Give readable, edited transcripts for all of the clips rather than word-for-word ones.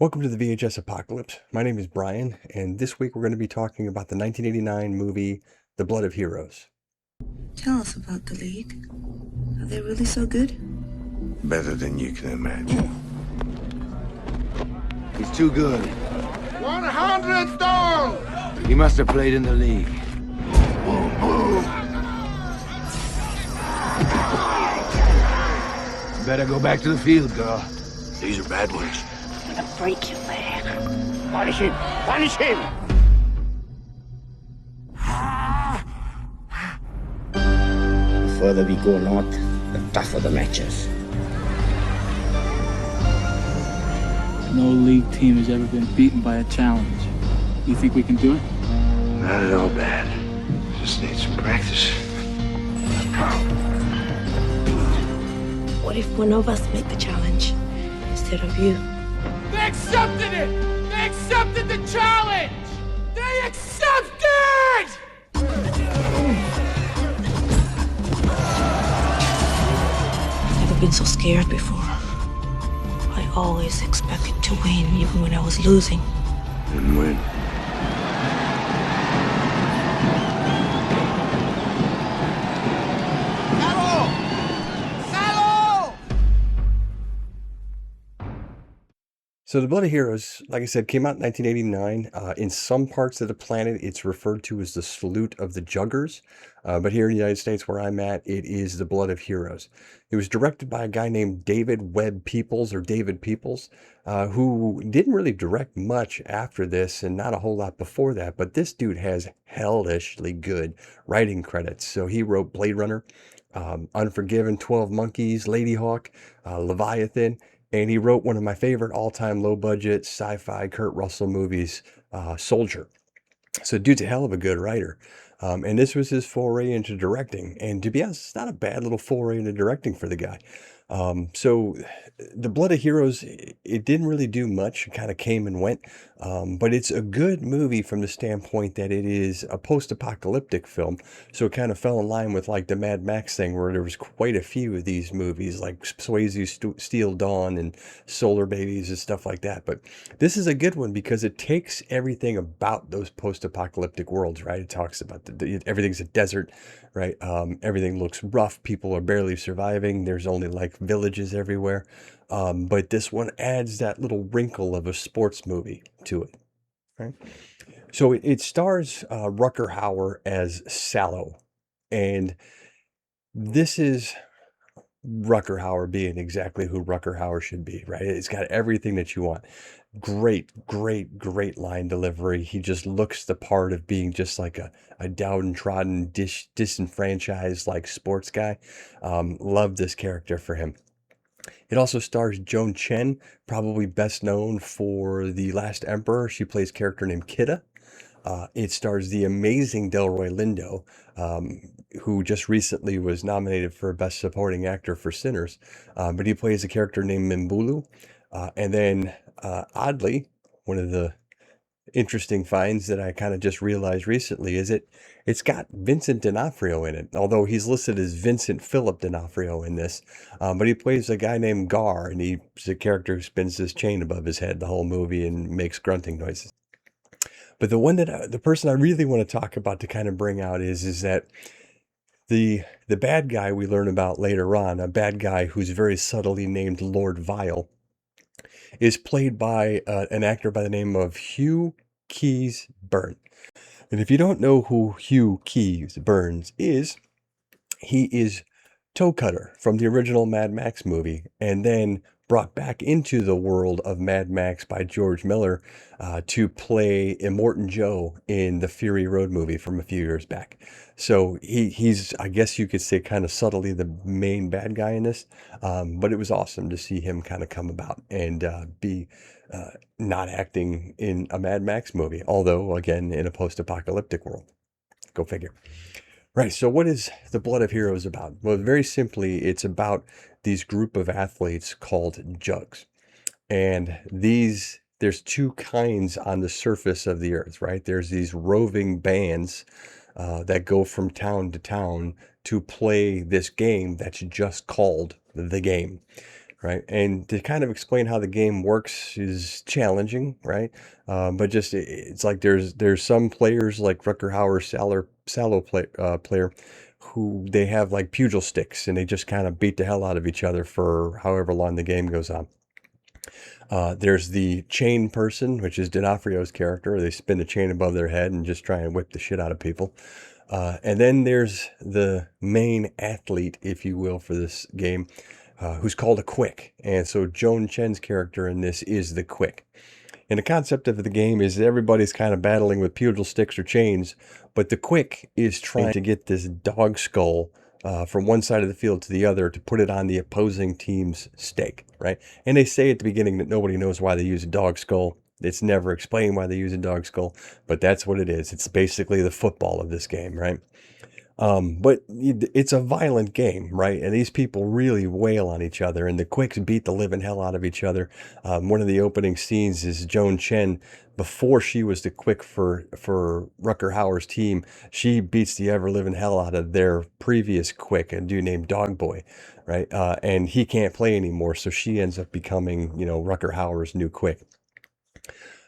Welcome to the VHS Apocalypse. My name is Brian, and this week we're going to be talking about the 1989 movie, The Blood of Heroes. Tell us about the League. Are they really so good? Better than you can imagine. He's too good. 100 down! He must have played in the league. Better go back to the field, girl. These are bad ones. I'm gonna break your leg. Punish him! Punish him! The further we go north, the tougher the matches. No league team has ever been beaten by a challenge. You think we can do it? Not at all bad. Just need some practice. What if one of us make the challenge instead of you? They accepted it! They accepted the challenge! They accepted! Never been so scared before. I always expected to win, even when I was losing. And win. So, The Blood of Heroes, like I said, came out in 1989. In some parts of the planet, it's referred to as the Salute of the Juggers. But here in the United States, where I'm at, it is The Blood of Heroes. It was directed by a guy named David Webb Peoples, or David Peoples, who didn't really direct much after this and not a whole lot before that. But this dude has hellishly good writing credits. So he wrote Blade Runner, Unforgiven, 12 Monkeys, Lady Hawk, Leviathan. And he wrote one of my favorite all-time low-budget sci-fi Kurt Russell movies, Soldier. So dude's a hell of a good writer. And this was his foray into directing. And to be honest, it's not a bad little foray into directing for the guy. So The Blood of Heroes, it didn't really do much. It kind of came and went. But it's a good movie from the standpoint that it is a post-apocalyptic film. So it kind of fell in line with like the Mad Max thing, where there was quite a few of these movies like Swayze Steel Dawn and Solar Babies and stuff like that. But this is a good one because it takes everything about those post-apocalyptic worlds, right? It talks about everything's a desert, right? Everything looks rough. People are barely surviving. There's only like villages everywhere. But this one adds that little wrinkle of a sports movie to it, right? So it stars Rutger Hauer as Sallow. And this is Rutger Hauer being exactly who Rutger Hauer should be, right? It's got everything that you want. Great line delivery. He just looks the part of being just like a downtrodden, disenfranchised like sports guy. Love this character for him. It also stars Joan Chen, probably best known for The Last Emperor. She plays a character named Kidda. It stars the amazing Delroy Lindo, who just recently was nominated for Best Supporting Actor for Sinners. But he plays a character named Mimbulu. And then, oddly, one of the interesting finds that I kind of just realized recently is it's got Vincent D'Onofrio in it, although he's listed as Vincent Philip D'Onofrio in this. But he plays a guy named Gar, and he's a character who spins this chain above his head the whole movie and makes grunting noises. But the person I really want to talk about to kind of bring out is that the bad guy we learn about later on, a bad guy who's very subtly named Lord Vile, is played by an actor by the name of Hugh Keys Byrne. And if you don't know who Hugh Keys Burns is, he is Toe Cutter from the original Mad Max movie, and then brought back into the world of Mad Max by George Miller to play Immortan Joe in the Fury Road movie from a few years back. So he's, I guess you could say, kind of subtly the main bad guy in this. But it was awesome to see him kind of come about and be not acting in a Mad Max movie, although, again, in a post-apocalyptic world. Go figure. Right, so what is The Blood of Heroes about? Well, very simply, it's about these group of athletes called Jugs. And there's two kinds on the surface of the earth, right? There's these roving bands that go from town to town to play this game that's just called the game. right? And to kind of explain how the game works is challenging, right? But just it's like there's some players like Rutger Hauer, player, who they have like pugil sticks and they just kind of beat the hell out of each other for however long the game goes on. There's the chain person, which is D'Onofrio's character. They spin a chain above their head and just try and whip the shit out of people. And then there's the main athlete, if you will, for this game, who's called a quick. And so Joan Chen's character in this is the quick. And the concept of the game is everybody's kind of battling with pugil sticks or chains, but the quick is trying to get this dog skull from one side of the field to the other to put it on the opposing team's stake, right? And they say at the beginning that nobody knows why they use a dog skull. It's never explained why they use a dog skull, but that's what it is. It's basically the football of this game, right? But it's a violent game, right? And these people really wail on each other, and the quicks beat the living hell out of each other. One of the opening scenes is Joan Chen, before she was the quick for Rutger Hauer's team. She beats the ever living hell out of their previous quick, a dude named Dog Boy, right? And he can't play anymore, so she ends up becoming, Rutger Hauer's new quick.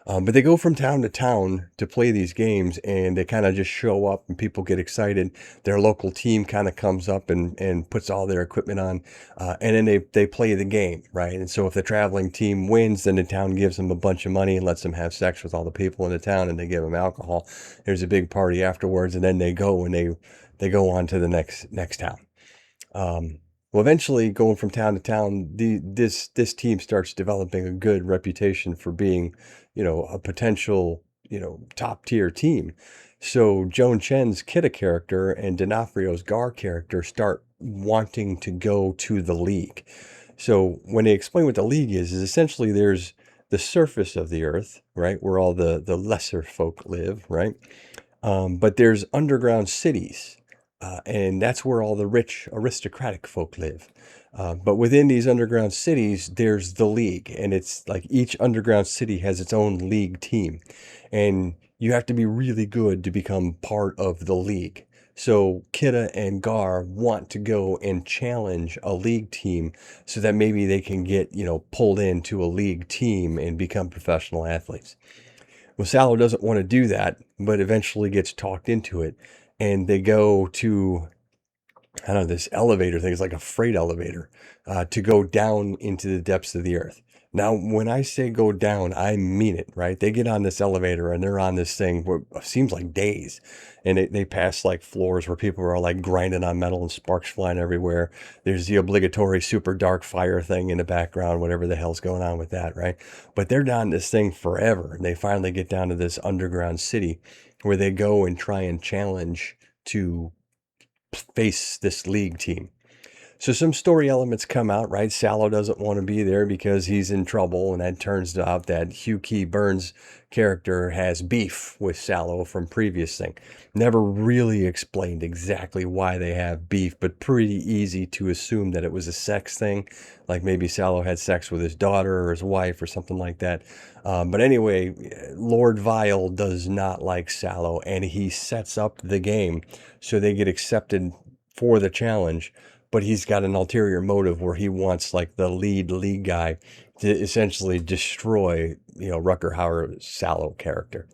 But they go from town to town to play these games, and they kind of just show up and people get excited. Their local team kind of comes up and puts all their equipment on, and then they play the game, right? And so if the traveling team wins, then the town gives them a bunch of money and lets them have sex with all the people in the town, and they give them alcohol. There's a big party afterwards, and then they go and they go on to the next town. Well, eventually, going from town to town, this team starts developing a good reputation for being, a potential, top tier team. So Joan Chen's Kidda character and D'Onofrio's Gar character start wanting to go to the league. So when they explain what the league is essentially there's the surface of the earth, right, where all the lesser folk live, right? But there's underground cities. And that's where all the rich aristocratic folk live. But within these underground cities, there's the league. And it's like each underground city has its own league team. And you have to be really good to become part of the league. So Kidda and Gar want to go and challenge a league team so that maybe they can get, pulled into a league team and become professional athletes. Well, Sallow doesn't want to do that, but eventually gets talked into it. And they go to, I don't know, this elevator thing. It's like a freight elevator to go down into the depths of the earth. Now, when I say go down, I mean it, right? They get on this elevator and they're on this thing for it seems like days. And they pass like floors where people are like grinding on metal and sparks flying everywhere. There's the obligatory super dark fire thing in the background, whatever the hell's going on with that, right? But they're down this thing forever. And they finally get down to this underground city where they go and try and challenge to face this league team. So some story elements come out, right? Sallow doesn't want to be there because he's in trouble, and it turns out that Hugh Key Burns' character has beef with Sallow from previous thing. Never really explained exactly why they have beef, but pretty easy to assume that it was a sex thing, like maybe Sallow had sex with his daughter or his wife or something like that. But anyway, Lord Vile does not like Sallow, and he sets up the game so they get accepted for the challenge. But he's got an ulterior motive where he wants like the league guy to essentially destroy, Rutger Hauer's Sallow character.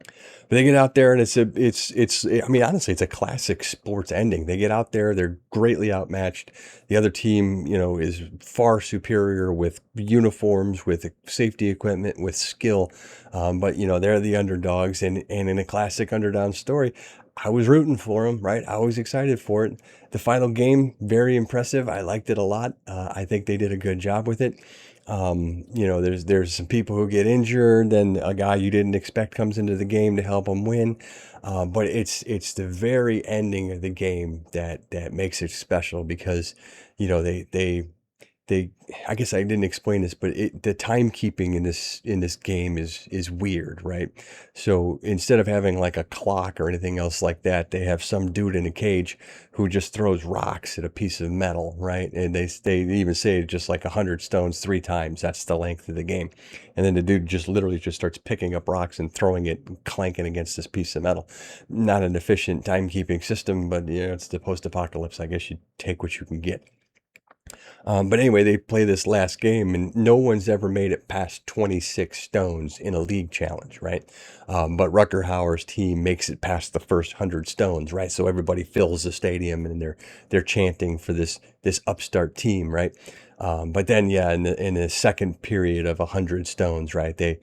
But they get out there and I mean, honestly, it's a classic sports ending. They get out there, they're greatly outmatched. The other team, is far superior with uniforms, with safety equipment, with skill. But, they're the underdogs. And in a classic underdog story, I was rooting for them, right? I was excited for it. The final game, very impressive. I liked it a lot. I think they did a good job with it. There's some people who get injured, then a guy you didn't expect comes into the game to help them win. But it's the very ending of the game that makes it special because, I guess I didn't explain this, but the timekeeping in this game is weird, right? So instead of having like a clock or anything else like that, they have some dude in a cage who just throws rocks at a piece of metal, right? And they even say just like 100 stones 3 times. That's the length of the game. And then the dude just literally just starts picking up rocks and throwing it and clanking against this piece of metal. Not an efficient timekeeping system, but it's the post-apocalypse. I guess you take what you can get. But anyway, they play this last game, and no one's ever made it past 26 stones in a league challenge, right? But Rutger Hauer's team makes it past the first 100 stones, right? So everybody fills the stadium, and they're chanting for this upstart team, right? But then, yeah, in the second period of 100 stones, right? They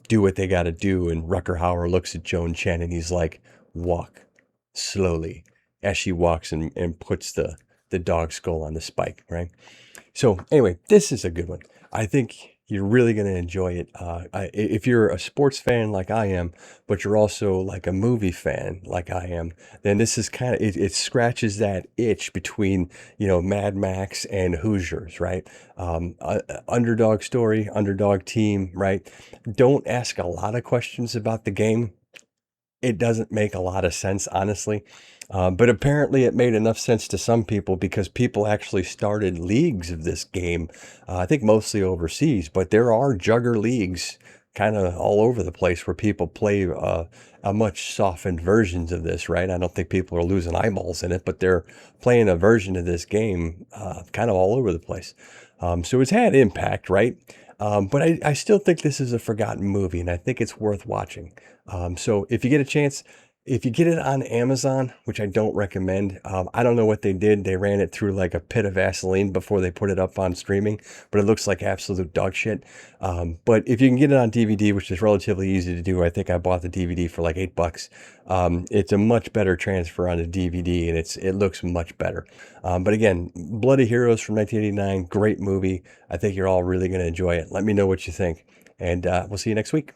do what they got to do, and Rutger Hauer looks at Joan Chen, and he's like, "Walk slowly," as she walks and puts the dog skull on the spike, right? So anyway, this is a good one. I think you're really going to enjoy it. If you're a sports fan like I am, but you're also like a movie fan like I am, then this is kind of, it scratches that itch between, Mad Max and Hoosiers, right? Underdog story, underdog team, right? Don't ask a lot of questions about the game. It doesn't make a lot of sense, honestly. But apparently it made enough sense to some people because people actually started leagues of this game, I think mostly overseas, but there are Jugger leagues kind of all over the place where people play a much softened versions of this, right? I don't think people are losing eyeballs in it, but they're playing a version of this game kind of all over the place. So it's had impact, right? But I still think this is a forgotten movie, and I think it's worth watching. So if you get a chance, if you get it on Amazon, which I don't recommend, I don't know what they did. They ran it through like a pit of Vaseline before they put it up on streaming, but it looks like absolute dog shit. But if you can get it on DVD, which is relatively easy to do, I think I bought the DVD for like $8. It's a much better transfer on a DVD, and it looks much better. But again, Bloody Heroes from 1989, great movie. I think you're all really going to enjoy it. Let me know what you think, and we'll see you next week.